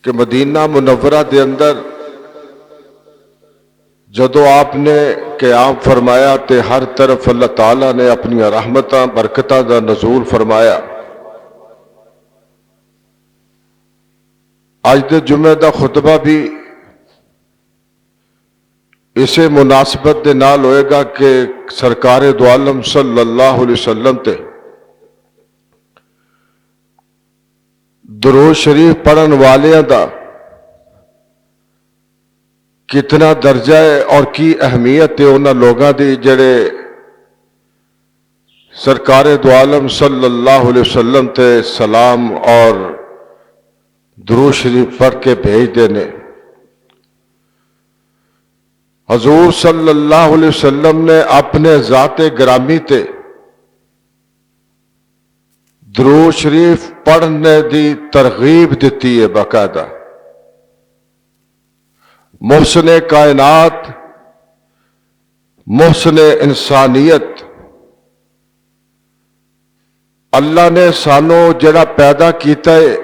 کہ مدینہ منورہ دے اندر جدو آپ نے قیام فرمایا تے ہر طرف اللہ تعالیٰ نے اپنی رحمتاں برکتاں دا نزول فرمایا۔ آج دے جمعہ دا خطبہ بھی اسے مناسبت دے نال ہوئے گا کہ سرکار دو عالم صلی اللہ علیہ وسلم تے درود شریف پڑھن والیاں دا کتنا درجہ ہے اور کی اہمیت ہے انہاں لوگاں دی جڑے سرکار دو عالم صلی اللہ علیہ وسلم تے سلام اور درود شریف پڑھ کے بھیج دینے۔ حضور صلی اللہ علیہ وسلم نے اپنے ذات گرامی تے درود شریف پڑھنے دی ترغیب دیتی ہے باقاعدہ۔ محسن کائنات، محسن انسانیت، اللہ نے سانو جڑا پیدا کیتا ہے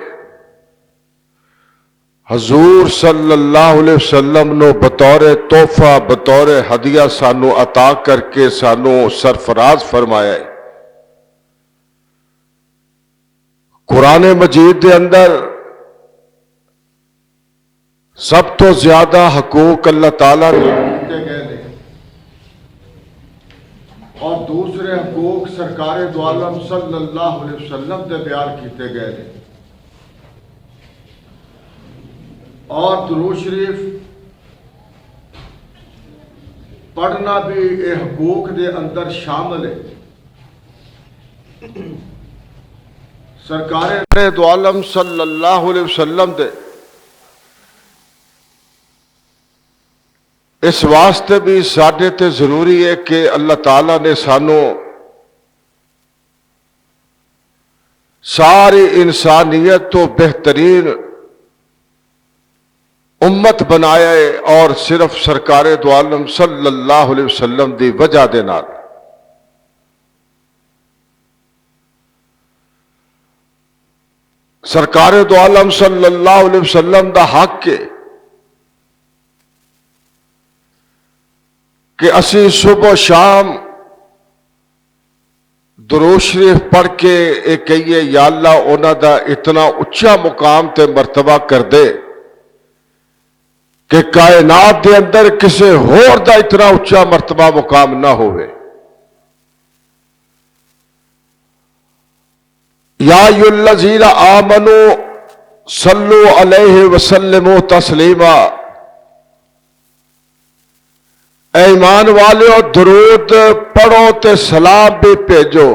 حضور صلی اللہ علیہ وسلم نو بطور تحفہ بطور ہدیہ سانو عطا کر کے سانو سرفراز فرمایا ہے۔ قرآن مجید دے اندر سب تو زیادہ حقوق اللہ تعالیٰ نے کیتے گئے نے اور دوسرے حقوق سرکار دو عالم صلی اللہ علیہ وسلم دے بیان کیتے گئے نے، اور درود شریف پڑھنا بھی یہ حقوق دے اندر شامل ہے۔ سرکار دو عالم صلی اللہ علیہ وسلم دے اس واسطے بھی ساڈے تے ضروری ہے کہ اللہ تعالیٰ نے سانو ساری انسانیت تو بہترین امت بنایا ہے، اور صرف سرکار دو عالم صلی اللہ علیہ وسلم دی وجہ دے نال۔ سرکار دو عالم صلی اللہ علیہ وسلم دا حق ہے کہ اسی صبح و شام درود شریف پڑھ کے ایک کہیے یا اللہ انہاں دا اتنا اچھا مقام تے مرتبہ کر دے کہ کائنات دے اندر کسے ہور دا اتنا اچھا مرتبہ مقام نہ ہوئے۔ یا ایھا الذین آمنوا صلو علیہ وسلموا تسلیما، اے ایمان والو درود پڑھو تے سلام بھی بھیجو،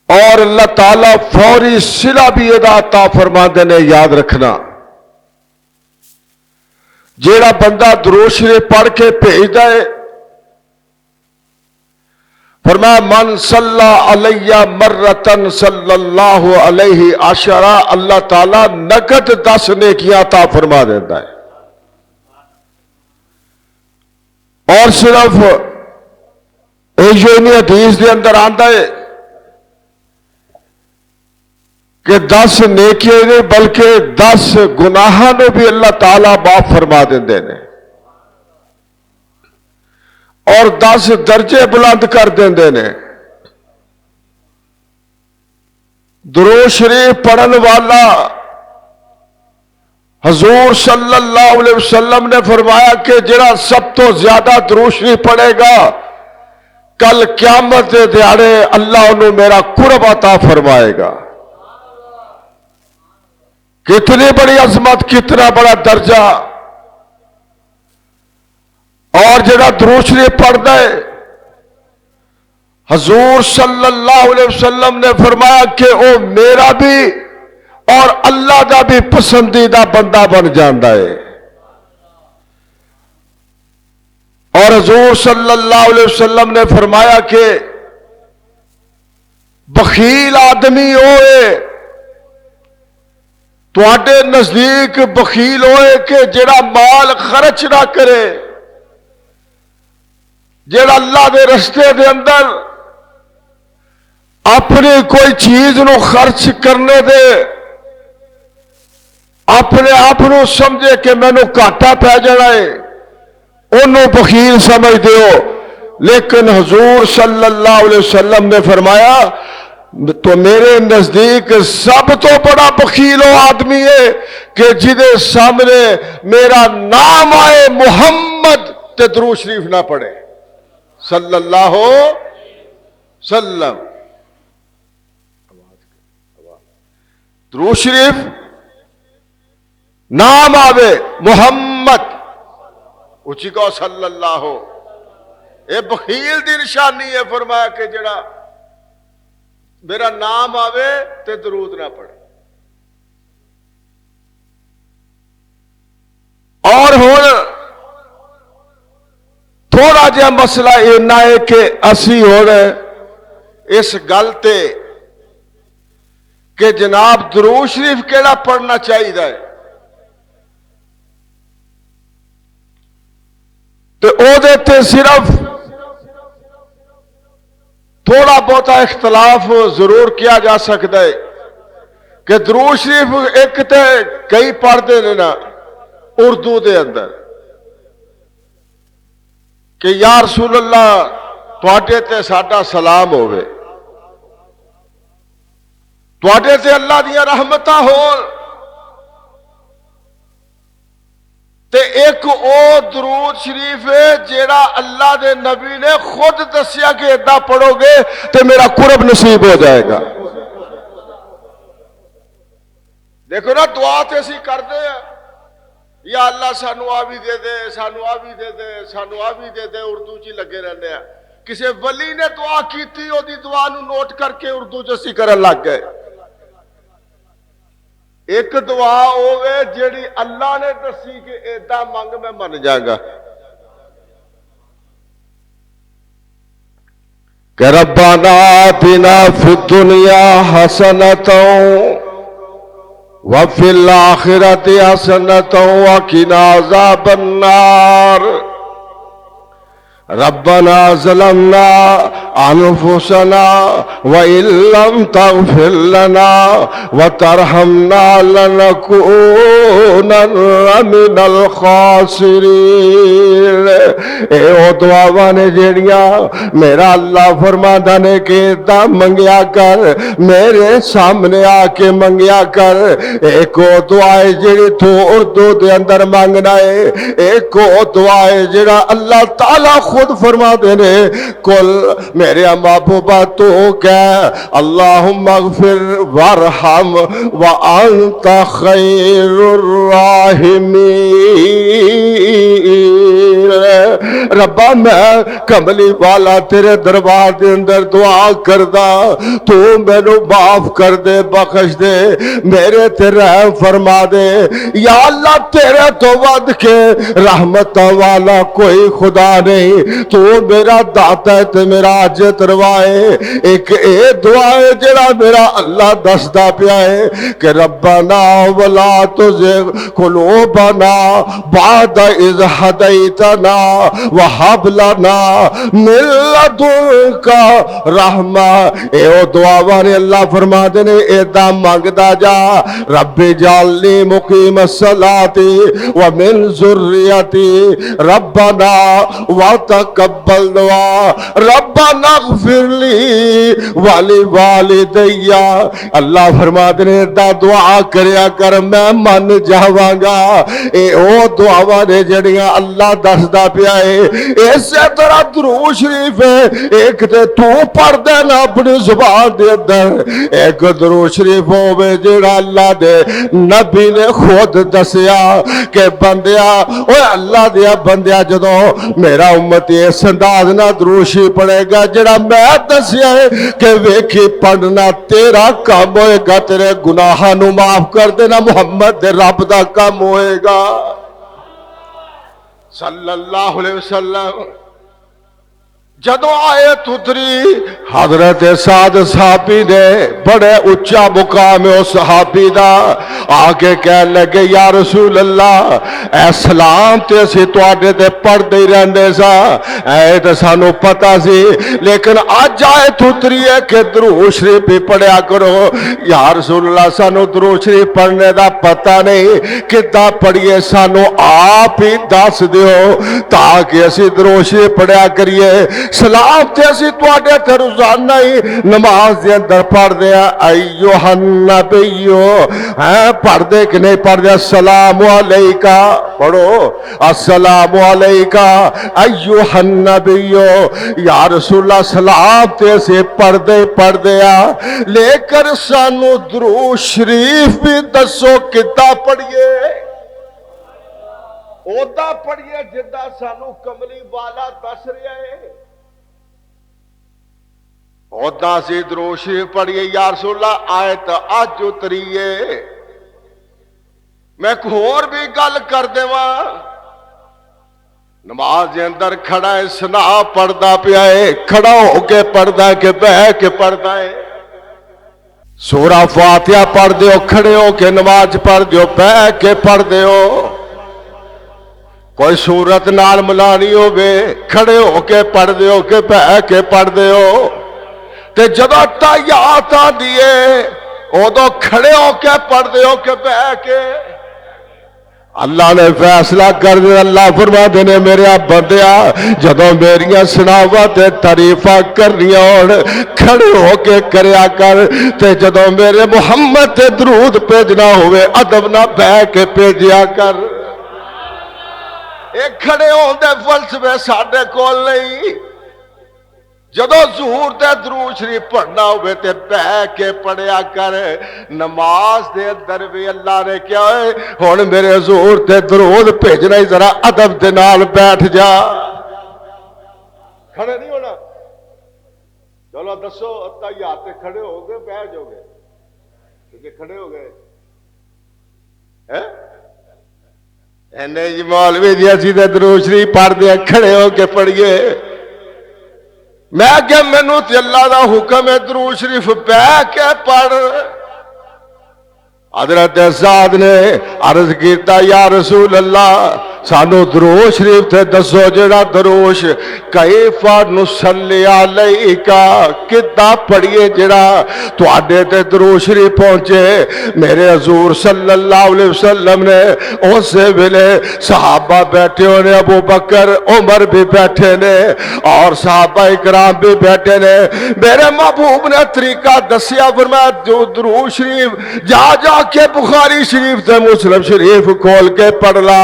اور اللہ تعالیٰ فوری صلہ بھی ادا عطا فرما دینے۔ یاد رکھنا جیڑا بندہ درود شریف پڑھ کے بھیج دے، فرمایا من صلی علیہ مرتن صلی اللہ علیہ عشرہ، اللہ تعالیٰ نقد 10 نیکیاں عطا فرما دیتا ہے۔ اور صرف ایجونی حدیث دے اندر آندا ہے کہ 10 نیکیاں نہیں بلکہ 10 گناہاں نو بھی اللہ تعالیٰ معاف فرما دیندے نے، اور 10 درجے بلند کر دیندے نے۔ درود شریف پڑھن والا حضور صلی اللہ علیہ وسلم نے فرمایا کہ جڑا سب تو زیادہ درود شریف پڑھے گا کل قیامت کے دیہاڑے اللہ انہوں میرا قرب عطا فرمائے گا۔ کتنی بڑی عظمت، کتنا بڑا درجہ! اور جڑا درود شریف پڑھتا ہے حضور صلی اللہ علیہ وسلم نے فرمایا کہ وہ میرا بھی اور اللہ دا بھی پسندیدہ بندہ بن جاندہ ہے۔ اور حضور صلی اللہ علیہ وسلم نے فرمایا کہ بخیل آدمی ہوئے تواڈے نزدیک بخیل ہوئے کہ جڑا مال خرچ نہ کرے، جڑا اللہ دے رستے دے اندر اپنی کوئی چیز نو خرچ کرنے دے اپنے آپ نو سمجھے کہ مینو گھاٹا پی جانا ہے انہوں بخیل سمجھ دیو، لیکن حضور صلی اللہ علیہ وسلم نے فرمایا تو میرے نزدیک سب تو بڑا بخیل وہ آدمی ہے کہ جدے سامنے میرا نام آئے محمد تے درود شریف نہ پڑھے صلی اللہ علیہ وسلم. درود شریف نام آوے محمد اچھی کو صلی اللہ ہو، اے بخیل دی نشانی ہے. فرمایا کہ جڑا میرا نام آوے تے درود نہ پڑھے. اور ہوں تھوڑا جہا مسئلہ اینا ہے کہ اسی ہوں اس گل تے کہ جناب درود شریف کیڑا پڑھنا چاہیے تو او دیتے صرف تھوڑا بہتا اختلاف ضرور کیا جا سکتا ہے کہ درود شریف ایک تے کئی پڑھتے ہیں نا اردو دے اندر کہ یا رسول اللہ تواڈے تے ساڈا سلام ہوئے، تواڈے تے اللہ دیا رحمتہ ہون، تے ایک او درود شریف ہے جیڑا اللہ دے نبی نے خود دسیا کہ ادھا پڑھو گے تے میرا قرب نصیب ہو جائے گا. دیکھو نا دعا تے اسی کر دے یا اللہ سانو آ بھی دے دے، سانو آ بھی دے دے، سانو آ بھی دے دے، اردو چی لگے رہنے ہیں. کسی ولی نے دعا کی تھی او دی دعا نو نوٹ کر کے اردو جسی کرن لگ گئے. ایک دعا ہوئے جیڑی اللہ نے دسی کہ ایدہ منگ میں من جائے گا کہ ربنا آتنا فی الدنیا حسنتا وفی الاخرت حسنتا وقنا عذاب النار ربنا ظلمنا انفسنا وان لم تغفر لنا وترحمنا لنكونن من الخاسرین. اے او دعاواں نے جیڑیاں میرا اللہ فرماتا نے کہ دا منگیا کر، میرے سامنے آ کے منگیا کر. ایک او دعا ہے جیڑی تو اردو دے اندر مانگنا ہے، ایک او دعا ہے جیڑا اللہ تعالی خود فرما دینے کل میرے محبوبہ تو کہہ اللہم اغفر وارحم وانت خیر الراحمین. ربا میں کملی والا تیرے دربار دے اندر دعا کردہ تو مینو معاف کر دے، بخش دے، میرے تے رحم فرما دے. یا اللہ تیرے تو ود کے رحمت والا کوئی خدا نہیں، تو میرا داتا ہے تے میرا حاجت روا ہے. ایک اے دعا ہے جڑا میرا اللہ دسدا پیا ہے کہ ربنا ولا تزغ قلوبنا بعد اذ ہدیتنا وہب لنا من لدنک رحمہ. اے او دعا والے اللہ فرما دے نے ایدا مانگدا جا رب جعلنی مقیم الصلاۃ ومن ذریتی ربنا وتقبل دعا ربنا اغفر لی ولوالدی. اللہ فرما دے نے ایدا دعا کریا کر میں من جاواں گا. اے او دعاواں نے جڑیاں اللہ دسدا پیا ہے. اسی طرح درود شریف ہے ایک تے تو پڑھ دینا اپنی زبان دے اندر، ایک درود شریف ہوے جڑا اللہ دے نبی نے خود دسیا کہ بندیا اوے اللہ دیا بندیا جدوں میرا امتی اس انداز نہ درود شریف پڑھے گا جڑا میں دسیا ہے کہ ویکھی پڑھنا تیرا کام ہوئے گا، تیرے گناہاں نو معاف کر دینا محمد دے رب دا کام ہوئے گا صلی اللہ علیہ وسلم. جدو آیت اتری حضرت سعد صحابی نے بڑے اچا مقام ہے اس صحابی دا آگے کہنے لگے یا رسول اللہ اے سلام تے اسی تواڈے تے پڑھدے ہی رہندے سا اے تے سانو پتہ سی لیکن اج آیت اتری ہے کہ درود شریف بھی پڑھیا کرو یا رسول اللہ سانو درود شریف پڑھنے دا پتہ نہیں کداں پڑھیے سانو آپ ہی دس دیو تاکہ اسی درود شریف پڑھیا کریے سلام تے اسی تواڈے تے روزانہ ہی نماز دے اندر پڑھ دے ایوہ النبیو پڑھ دے کہ نہیں پڑھ دے السلام علیکہ پڑھو السلام علیکہ ایوہ النبیو یا رسول اللہ سلام تے اسی پڑھ دے لے کر سانو درود شریف بھی دسو کتا پڑھیے اودا پڑھیے جدا سانو کملی والا دس رہا ہے اودا سی درود شریف پڑھیے یا رسول اللہ آیت اج اتریے میں ایک اور بھی گل کر دیواں نماز دے اندر کھڑا ہے سنا پڑھدا پیا ہے کھڑا ہو کے پڑھدا ہے کہ بیٹھ کے پڑھدا ہے سورہ فاتحہ پڑھ دیو کھڑے ہو کے نماز پڑھ دیو بیٹھ کے پڑھ دیو کوئی سورت نال ملانی ہوے کھڑے ہو کے پڑھ دیو کہ بیٹھ کے پڑھ دیو تے جدو تحیات آندی ہے ادو کھڑے ہو کے پڑھ دیو کہ بیٹھ کے اللہ نے فیصلہ کر دیا اللہ فرماتے نے میرے بندیا جدو میریاں سناوا تے تعریفاں کرنی اور کھڑے ہو کے کریا کر تے جدو میرے محمد تے درود بھیجنا ہوئے ادب نہ بیٹھ کے بھیجیا کر ایک کھڑے ہوندے فلسفے ساڈے کول نہیں جدو ظہور تے درود شریف پڑھنا ہوئے تے بیٹھ کے پڑھیا کر نماز دے اندر بھی اللہ نے کیا ہے ہن میرے ظہور تے درود بھیجنا ہی ذرا ادب دے نال بیٹھ جا کھڑے نہیں ہونا چلو دسو تحیات تے کھڑے ہو گئے بیٹھ جاؤ گے کیونکہ کھڑے ہو گئے نہیں مولوی جی اسی تے درود شریف پڑھ دیا کھڑے ہو کے پڑھیے میں کہ مینوں تے اللہ دا حکم ہے درود شریف بیٹھ کے پڑھ حضرت سعد نے عرض کیتا یا رسول اللہ سانو درود شریف تے دسو جڑا دروش کیف نصلی علیکا کدا پڑھیے جڑا تواڈے تے درود شریف پہنچے میرے حضور صلی اللہ علیہ وسلم نے اس ویلے صحابہ بیٹھے ہونے ابو بکر عمر بھی بیٹھے نے اور صحابہ اکرام بھی بیٹھے نے میرے محبوب نے طریقہ دسیا فرمایا جو درود شریف جا جا کے بخاری شریف تے مسلم شریف کھول کے پڑھ لا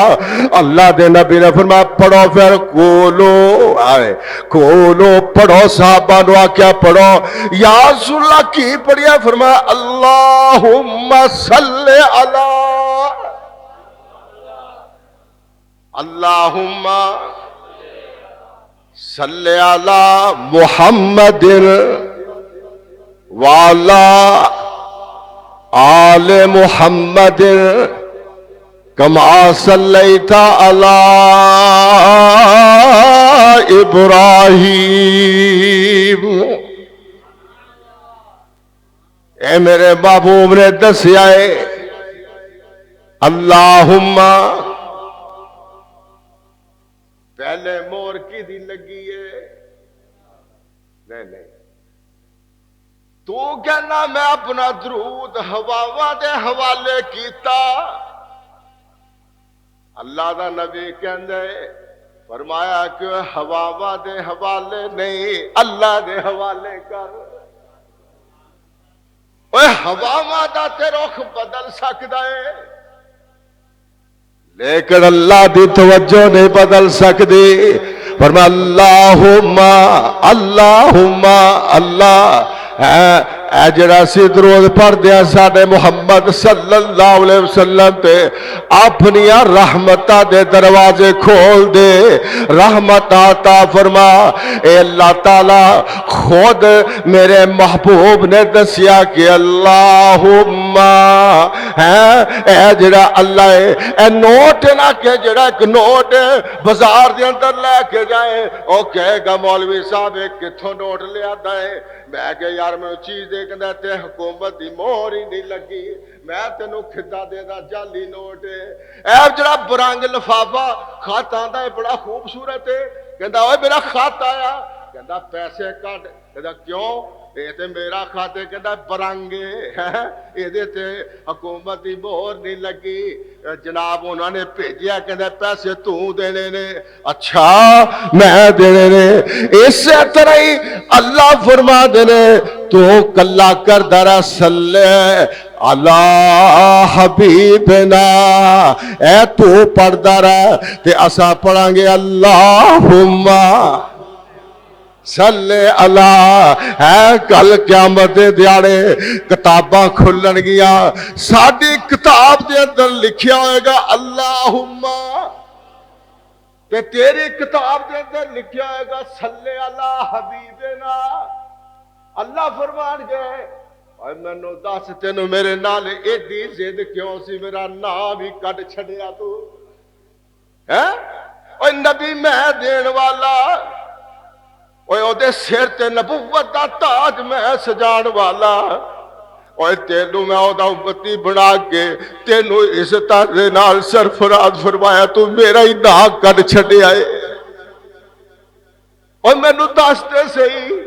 اللہ دے نبی نے فرمایا پڑھو پھر کھولو پڑھو صحابہ نو کیا پڑھو یا رسول اللہ کی پڑھیا فرمایا اللہم صلی علی اللہم صلی علی محمد وعلی آل محمد کما صلیت علی ابراہیم اے میرے محبوب نے دسیا ہے اللہم پہلے مور کی دی لگی ہے نہیں تو کہنا میں اپنا درود ہواواں دے حوالے کیتا اللہ دا نبی کہندے فرمایا کہ ہواواں دے حوالے نہیں اللہ دے حوالے کر اوے ہواواں دا تے رخ بدل سکدا ہے لیکن اللہ دی توجہ نہیں بدل سکتی فرمایا اللہم اللہم اللہ اے جڑا سی درود پڑھ دیا ساڈے محمد صلی اللہ علیہ وسلم تے اپنی رحمتہ دے دروازے کھول دے رحمت عطا فرما اے اللہ تعالی خود میرے محبوب نے دسیا کہ اللہم ہے اے جڑا اللہ ہے اے نوٹ نہ کہ جڑا ایک نوٹ بازار دے اندر لے کے جائے او کہے گا مولوی صاحب ایک کتھوں نوٹ لے آتا ہے میں کہ یار میں چیز دیکھنا تے حکومت دی مہر ہی نہیں لگی میں تینوں کھدا دے دا جعلی نوٹ اے جڑا برنگ لفافہ خط آندا ہے بڑا خوبصورت ہے کہندا اوے میرا خط آیا کہندا پیسے کٹ کہندا کیوں یہ تے میرا خط ہے کہندا برنگ ہے یہ تے حکومت دی مہر نہیں لگی جناب انہوں نے بھیجیا کہندا پیسے تو دینے نے اچھا میں دینے نے اس طرح ہی اللہ فرما دینے تو کلا کر درا صلی اللہ حبیبنا اے تو پڑھ درا تے اسا پڑھاں گے اللہم صلی اللہ ہے کل قیامت دے دیاڑے کتاباں کھلن گیا ساڈی کتاب دے اندر لکھیا ہوئے گا اللہم تے تیری کتاب دے اندر لکھیا ہوئے گا صلی اللہ حبیبنا اللہ فرمان گئے اور میں نو دس تینوں میرے نال ایڈی زد کیوں سی میرا نام بھی کٹ چھڑیا تو ہے اور نبی میں دین والا اوہ دے سر تے نبوت دا تاج میں سجان والا اوہ تینوں میں او دا امتی بنا کے تینوں اس طرح نال سرفراز فرمایا تو میرا ہی ناک کٹ چھڑے آئے اور میں نو دستے سے ہی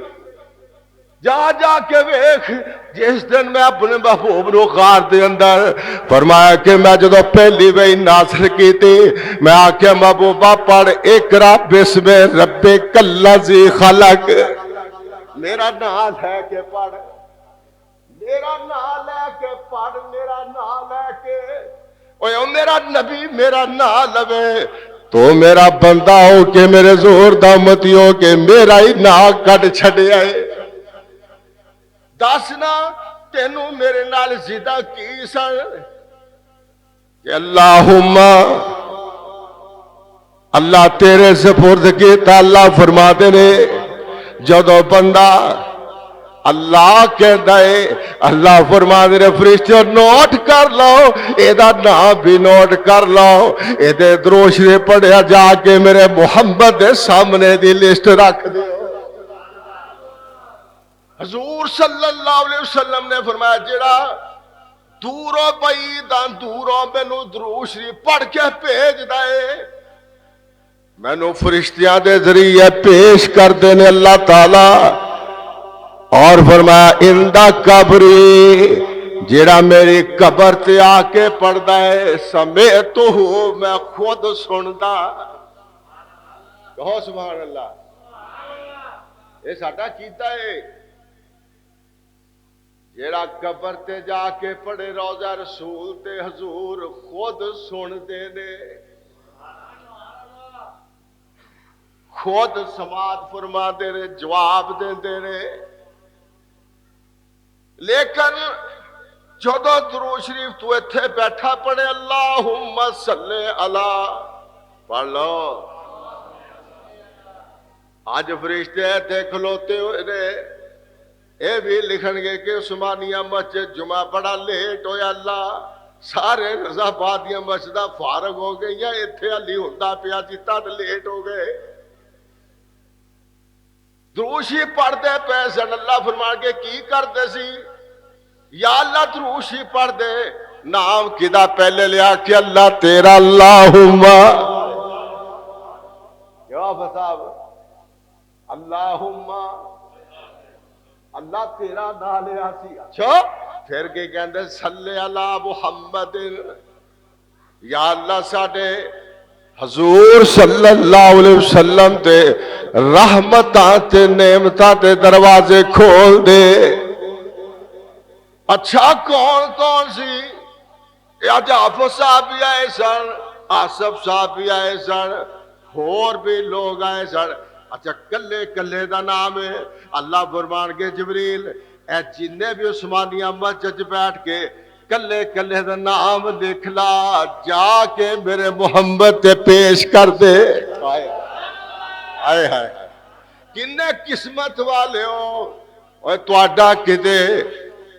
جا جا کے ویکھ جس دن میں اپنے محبوب نو غار دے اندر فرمایا کہ میں جدو پہلی وہی ناصر کی تھی میں آکے محبوبہ پڑھ اقرا بسم ربک الذی خلق میرا نام ہے کہ پڑھ میرا نام لے کے پڑھ میرا نام لے کے اوہ میرا نبی میرا نام لوے تو میرا بندہ ہو کہ میرے زور دامتی ہو کہ میرا ہی ناک کٹ چھڑے آئے دسنا تینوں میرے نال زدہ کی سن کہ اللہم اللہ تیرے سپرد کیتا اللہ فرما دینے جدو بندہ اللہ کہتا ہے اللہ فرما دینے فرشتے نوٹ کر لو ایدہ نام بھی نوٹ کر لو ایدے دروش دے پڑھیا جا کے میرے محمد دے سامنے دی لسٹ رکھ دے حضور صلی اللہ علیہ وسلم نے فرمایا جڑا دوروں بعیداں دوروں مینوں درود شریف پڑھ کے بھیج دے مینوں فرشتیاں دے ذریعے پیش کر دینے اللہ تعالی اور فرمایا اندہ قبری جڑا میری قبر تے آ کے پڑھدا ہے سمیتو میں خود سندا کہو سبحان اللہ یہ ساڈا کیتا ہے جیڑا قبر تے جا کے پڑھے روضہ رسول تے حضور خود سن دے نے خود سماعت فرما دے رہے جواب دے دے رہے لیکن جدو درود شریف تو ایتھے بیٹھا پڑھے اللہم صلی اللہ پڑھ لو آج فرشتے ایتھے کھلوتے ہوئے نے اے بھی لکھن گے کہ عثمانیہ مسجد جمعہ بڑا لیٹ ہویا اللہ سارے رضا بادیاں مسجدہ فارغ ہو گئی یا اتھے علی ہندہ پیا جیتا لیٹ ہو گئے دروشی پڑھ دے پیسن اللہ فرمان کے کی کر دے سی یا اللہ دروشی پڑھ دے نام کدہ پہلے لیا کہ اللہ تیرا اللہم کیا فصاب اللہم اللہ تیرا نالے آسی اچھا پھر کے کہندے صلی اللہ محمد یا اللہ ساڑھے حضور صلی اللہ علیہ وسلم تے رحمتاں تے نعمتاں تے دروازے کھول دے اچھا کون کون سی آج حافظ صاحب بھی آئے سن آصف صاحب بھی آئے سن اور بھی لوگ آئے سن اچھا کلے کلے دا نام ہے اللہ فرمان کے جبریل اے جننے بھی عثمانیہ مسجد بیٹھ کے کلے کلے دا نام لکھ لا جا کے میرے محمد تے پیش کر دے آئے آئے کنے قسمت والے ہو اور توڑا کدے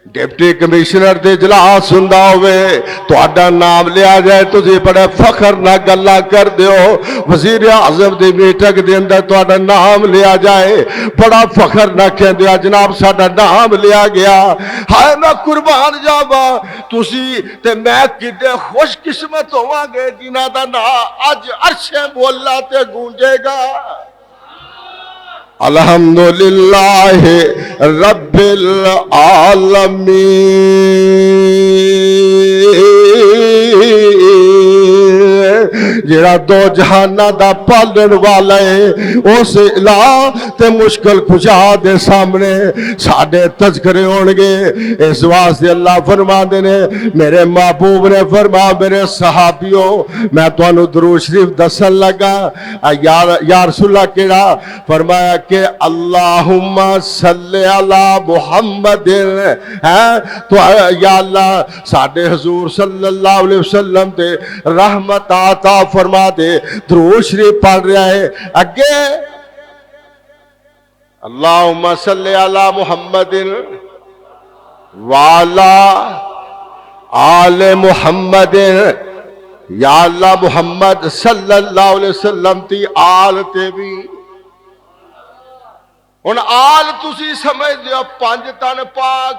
ڈپٹی کمشنر دے اجلاس ہوندا ہوئے تہاڈا نام لیا جائے تسی بڑے فخر نہ گلاں کر دیو، وزیر اعظم دی میٹنگ دے اندر تہاڈا نام لیا جائے بڑا فخر نہ کہندے جناب ساڈا نام لیا گیا، ہائے میں قربان جاواں تسی تے میں کڈے خوش قسمت ہوواں گے جنہاں دا نام اج عرش مولا تے گونجے گا۔ الحمدللہ رب العالمین، جڑا دو جہانہ دا پالن والا ہے اس الہ تے مشکل کشا دے سامنے ساڈے تذکرے ہونگے۔ اس واسطے اللہ فرماندے نے میرے محبوب نے فرما میرے صحابیوں میں تانوں درود شریف دسن لگا یا رسول اللہ کیڑا فرمایا کہ اللہم صلی علی محمد تو یا اللہ ساڈے حضور صلی اللہ علیہ وسلم تے رحمت عطا فرما دے۔ درود شریف پڑھ رہا ہے اگے اللہم صلی علی محمد وعلا آل محمد، یا اللہ محمد صلی اللہ علیہ وسلم تی آل تے بھی ہن آل تسی سمجھ دیو پانچ تن پاک،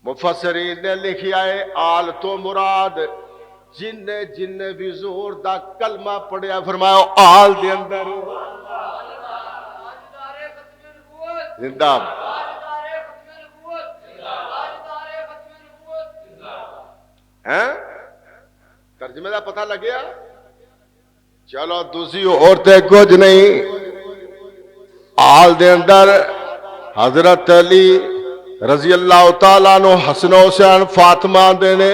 مفسرین نے لکھیا ہے آل تو مراد جن بھی زور دا کلمہ پڑھیا فرمایا آل دے اندر زندہ ترجمے دا پتہ لگیا؟ چلو دوسری عورتیں کچھ نہیں، آل دے اندر حضرت علی رضی اللہ تعالیٰ عنہ حسن حسین فاطمہ دے نے،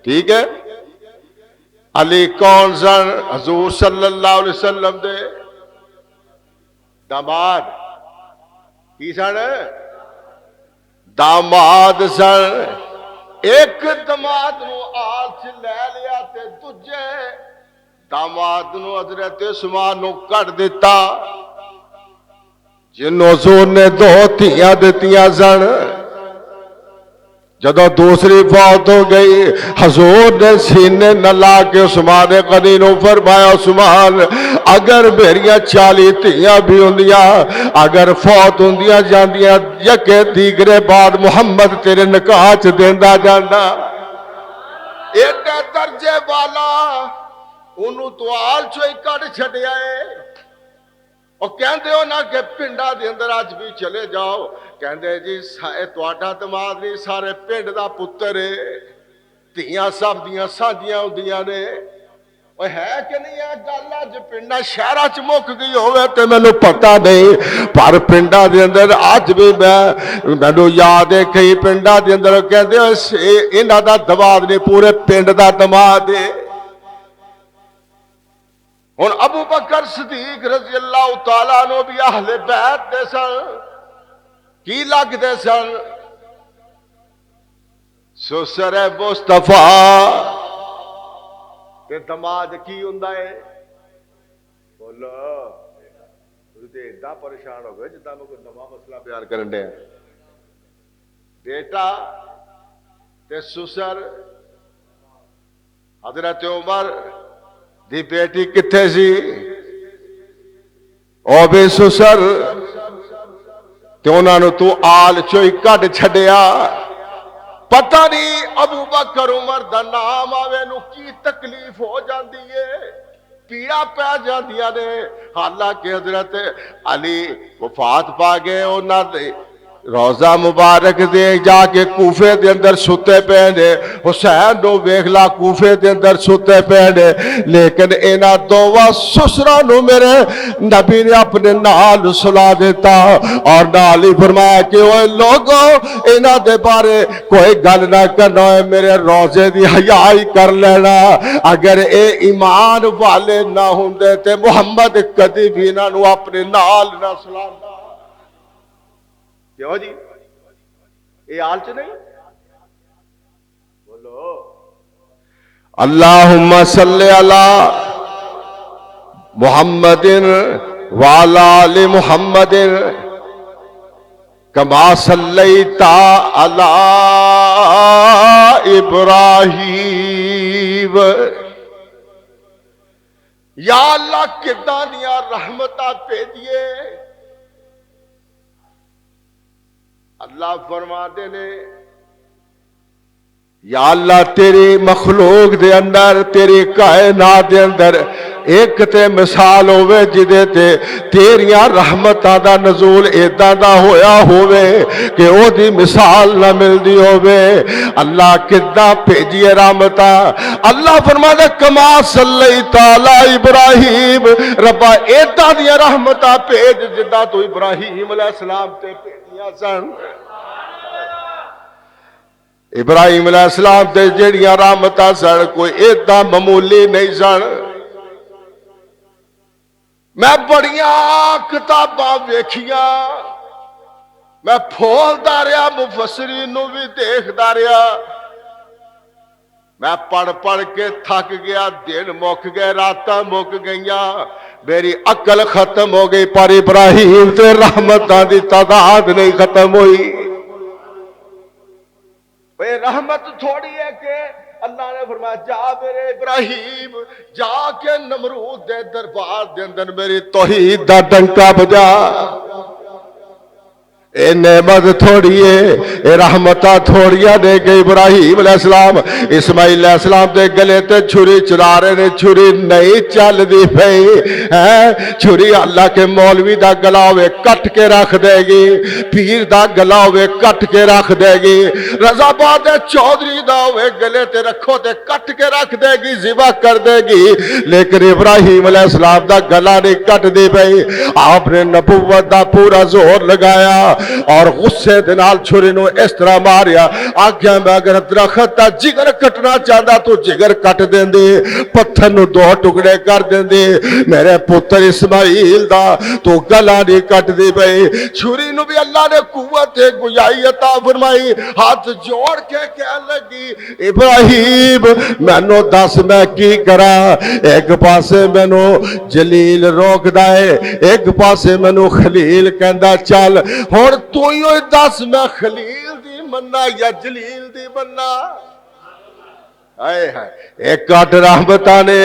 ٹھیک ہے؟ علی کون سن؟ حضور صلی اللہ علیہ وسلم دے داماد، کی سن؟ داماد سن۔ ایک داماد نو آل سے لے لیا تے دجے داماد نو حضرت عثمان نو کٹ دیتا، جن حضور نے دو تیاں دتیاں سن، جدو دوسری فوت ہو گئی حضور نے سینے نہ لا کے عثمان غنی نو فرمایا عثمان اگر میریاں 40 تیاں بھی ہوندیاں اگر فوت ہوندیاں جاندیاں یکے دیگرے بعد محمد تیرے نکاح چ دیندا جاندا، ایڈا درجے والا انہوں تو آل چوئی کٹ چھڑیا ہے۔ اور کہندے ہو نا کہ پنڈا دے اندر آج بھی چلے جاؤ، کہندے جی تواڈا دماغ نہیں سارے پنڈ دا پتر ہے، تیاں سب دیاں سانجیاں ہوندیاں نے، وہ ہے کہ نہیں ہے گل اج پنڈا شہراں چ مک گئی ہوے تے مینوں پتہ نہیں، پر پنڈا دے اندر اج بھی مینوں یاد ہے کئی پنڈا دے اندر کہندے انہاں دا دماغ نہیں پورے پنڈ دا دماغ ہے۔ ہن ابو بکر صدیق رضی اللہ تعالیٰ عنہ بھی اہل بیت دے سن، کی لگ دے سن؟ سسر مصطفیٰ تے دماد کی ہوندا ہے؟ بولو تے ایڈا پریشان ہو گئے جدا میں کوئی نواں مسئلہ بیان کرن دے، بیٹا تے سسر۔ حضرت عمر دی بیٹی کتھے سی؟ او بھی سسر تے انہاں نوں تو آل چوئی کڈ چھڈیا۔ پتہ نہیں ابو بکر عمر دا نام آوے نو کی تکلیف ہو جاندی ہے، پیڑا پہ جاندیاں نے، حالانکہ حضرت علی وفات پا گئے انہاں دے روزہ مبارک دے جا کے کوفے دے اندر ستے پیندے، حسین نو ویکھ لا کوفے دے اندر ستے پیندے، لیکن انہاں دوواں سسراں نو میرے نبی نے اپنے نال سلا دیتا اور نال ہی فرمایا کہ اوے لوگو انہاں دے بارے کوئی گل نہ کرنا، میرے روزے دی حیائی کر لینا، اگر اے ایمان والے نہ ہوندے تے محمد کدی بھی انہاں نو اپنے نال نہ سلاندا۔ کیوں جی یہ آل چ نہیں؟ بولو اللہم صلی علی محمد وعلی آل محمد۔ کما صلیت علی ابراہیم، یا اللہ کداں دیاں رحمتاں بھیجیے۔ اللہ فرماتے نے یا اللہ تیری مخلوق دے اندر، تیری کائنات دے اندر ایک تے مثال ہوئے جدے تے تیریاں رحمتاں دا نزول ایداں دا ہویا ہوئے کہ او دی مثال نہ مل دی ہوئے۔ اللہ کدہ بھیجیے رحمتاں؟ اللہ فرماتا کما صلیت علی ابراہیم، ربا ایداں دیا رحمتاں بھیج جدہ تو ابراہیم علیہ السلام تے بھیجیاں سن۔ ابراہیم علیہ السلام تے جڑیاں رحمتاں سن کوئی ایدہ معمولی نہیں سن۔ میں بڑیاں کتاباں ویکھیاں، میں پھولدا رہیا، مفسرین نو بھی دیکھدا رہیا، میں پڑھ پڑھ کے تھک گیا، دن مک گئے، راتاں مک گئیاں، میری عقل ختم ہو گئی، پر ابراہیم تے رحمتاں دی تعداد نہیں ختم ہوئی۔ رحمت تھوڑی ہے کہ اللہ نے فرمایا جا میرے ابراہیم، جا کے نمرود دے دربار دے اندر میری توحید دا ڈنکا بجا۔ اے نعمت تھوڑی ہے، اے رحمتہ تھوڑیاں دے کہ ابراہیم علیہ السلام اسماعیل علیہ السلام دے گلے تے چھری چلا رہے نے، چھری نہیں چل دی پئی، چھری اللہ کے مولوی دا گلا ہوئے کٹ کے رکھ دے گی، پیر دا گلا ہوئے کٹ کے رکھ دے گی، رضا باد چودھری دا ہوئے گلے تے رکھو تے کٹ کے رکھ دے گی، ذبح کر دے گی، لیکن ابراہیم علیہ السلام دا گلا نہیں کٹ دی پئی۔ آپ نے نبوت دا پورا زور لگایا اور غصے دنال چھری نو اس طرح ماریا، آگیا میں اگر درخت دا جگر کٹنا چاہتا تو جگر کٹ دیں دے، پتھر نو دو ٹکڑے کر دیں دے، میرے پتر اسماعیل دا تو گلا نہیں کٹ دی بھئی۔ چھری نو بھی اللہ نے قوت گویائی عطا فرمائی، ہاتھ جوڑ کے کہنے لگی ابراہیم میں نو دس میں کی کرا، ایک پاسے میں نو جلیل روک دائے، ایک پاسے میں نو خلیل کہندہ چل، اور تو ہی دس میں خلیل دی مننا یا جلیل دی مننا؟ ایک کٹ رحمتہ نے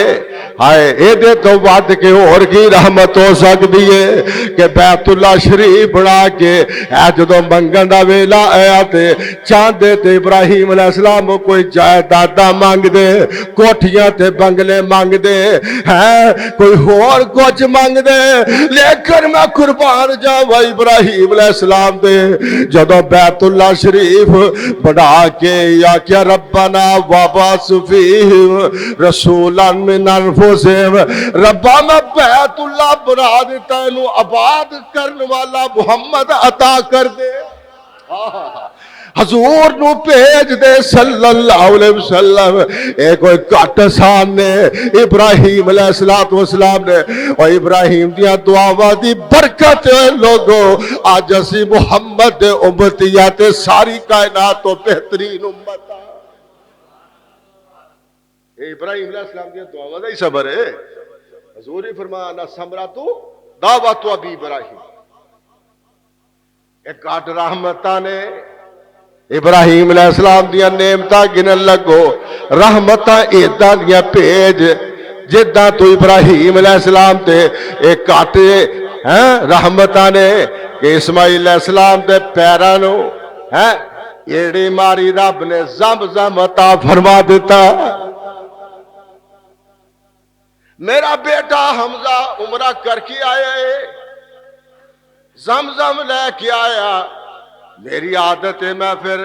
اے دے تو بات کے اور کی رحمت ہو سکتی ہے کہ بیت اللہ شریف بڑھا کے اے جدو منگن دا ویلا آیا تے چاندے تے ابراہیم علیہ السلام کوئی جائے دادا مانگ دے، کوٹھیاں تے بنگلے مانگ دے، کوئی اور کچھ مانگ دے، لیکن میں قربان جاوا ابراہیم علیہ السلام دے جدو بیت اللہ شریف بڑھا کے یا کیا ربنا وابا فیہم رسولا من انفسہم، ربا میں بیت اللہ بنا دیتا ہے انہوں آباد کرنے والا محمد عطا کر دے، حضور نو پیج دے صلی اللہ علیہ وسلم۔ ایک کوئی کٹ سامنے ابراہیم علیہ السلام نے اور ابراہیم دیا دعاواں دی برکت لوگوں آج اسی محمد دے امتیات ساری کائنات تو بہترین امت۔ ابراہیم علیہ السلام کی دعا ہی صبر ہے، حضور ہی فرمایا نہ سمراتو دعوت ابی ابراہیم۔ ایک آٹھ رحمتہ نے ابراہیم علیہ السلام دیا نعمتہ گنن لگو، رحمتہ ایدہ دیا پیج جدہ تو ابراہیم علیہ السلام تے ایک آٹھ رحمتہ نے کہ اسماعیل علیہ السلام تے پیرانو ایڑی ماری رب نے زمزم عطا فرما دیتا۔ میرا بیٹا حمزہ عمرہ کر کے آیا ہے، زمزم لے کے آیا، میری عادت ہے میں پھر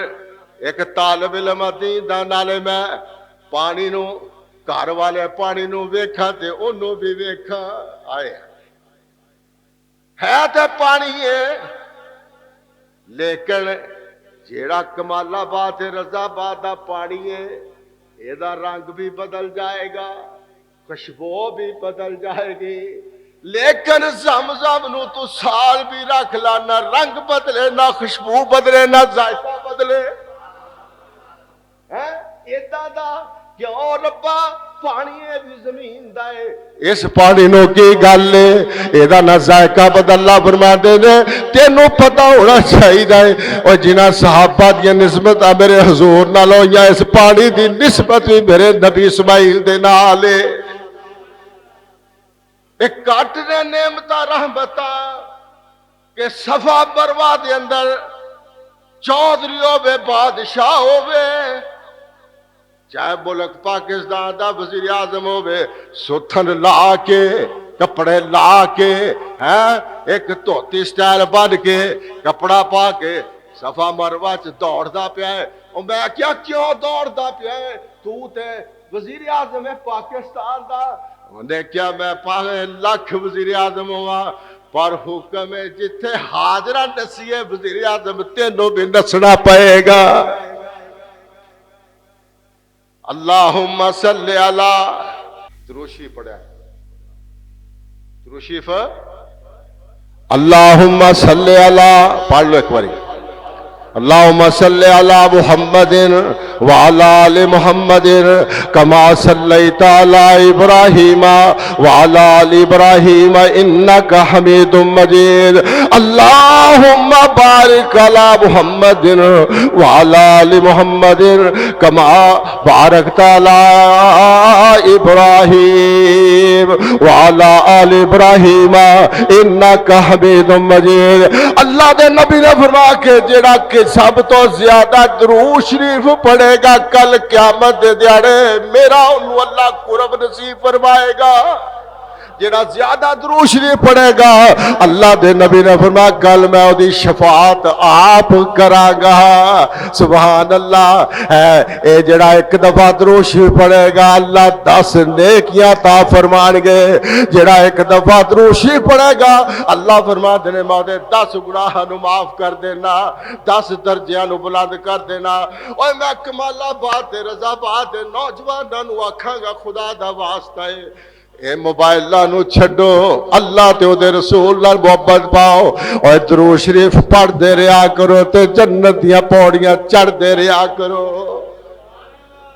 ایک طالب علم دا نالے میں پانی نو گھر والے پانی نو ویکھا تے انہوں بھی ویکھا آئے ہے تے پانی ہے، لیکن جیڑا کمالہ بات ہے رضا بات دا پانی ہے، یہ دا رنگ بھی بدل جائے گا، خوشبو بھی بدل جائے گی، لیکن زمزم نو تو سال بھی رکھ لا، نہ رنگ بدلے، نہ خوشبو بدلے، نہ ذائقہ بدلے۔ ایدہ دا کیوں ربا پانی ہے بھی زمین دا ہے اس پانی نو کی گل ہے ایدہ نہ ذائقہ بد اللہ فرماتے ہیں تینوں پتہ ہونا چاہیے اور جنہ صحابہ دیا نسبت میرے حضور نہ لو یا اس پانی دی نسبت بھی میرے نبی اسماعیل دے نالے ایک کاٹنے نعمتہ رحمتہ کہ صفا بروا دے اندر چودھری ہوئے بادشاہ ہوئے چاہے ملک پاکستان دا وزیر اعظم ہوئے ستھن لا کے کپڑے لا کے ایک توتی سٹائل بن کے کپڑا پا کے صفا مروہ دوڑ دا پیا ہے اور میں کیوں دوڑ دا پیا ہے تو تے وزیر اعظم ہے پاکستان دا انہیں کیا میں 5 لاکھ وزیر اعظم ہوا پر حکم ہے جتھے حاضرہ نسی ہے وزیر اعظم تینوں بھی نسنا پائے گا اللہم صلی اللہ دروشی پڑھا ہے دروشی اللہم صلی اللہ پڑھ لو ایک باری اللہم صلی علی محمد وعلا آل محمد کما صلیت علی ابراہیم وعلا آل ابراہیم انکا حمید مجید اللہم بارک علی محمد وعلا آل محمد کما بارکت علی ابراہیم وعلا آل ابراہیم انکا حمید مجید اللہ دے نبی نے فرما کے جڑا کہ سب تو زیادہ درود شریف پڑھے گا کل قیامت دے دیاڑے میرا انہوں اللہ قرب نصیب فرمائے گا جڑا زیادہ درود شریف پڑھے گا اللہ دے نبی نے فرمایا کل میں اودی شفاعت آپ کراں گا سبحان اللہ اے جڑا ایک دفعہ درود شریف پڑھے گا اللہ 10 نیکیاں عطا فرمان گے جڑا ایک دفعہ درود شریف پڑھے گا اللہ فرما دینے مودے 10 گناہاں نو معاف کر دینا 10 درجیاں نو بلند کر دینا اوے میں کمال آباد رضا آباد نوجواناں نو آکھاں گا خدا دا واسطہ ہے اے موبائل نو چھڈو اللہ تے او دے رسول نال محبت پاؤ اور درود شریف پڑھ دے رہیا کرو تے جنت دیاں پوڑیاں چڑھ دے رہیا کرو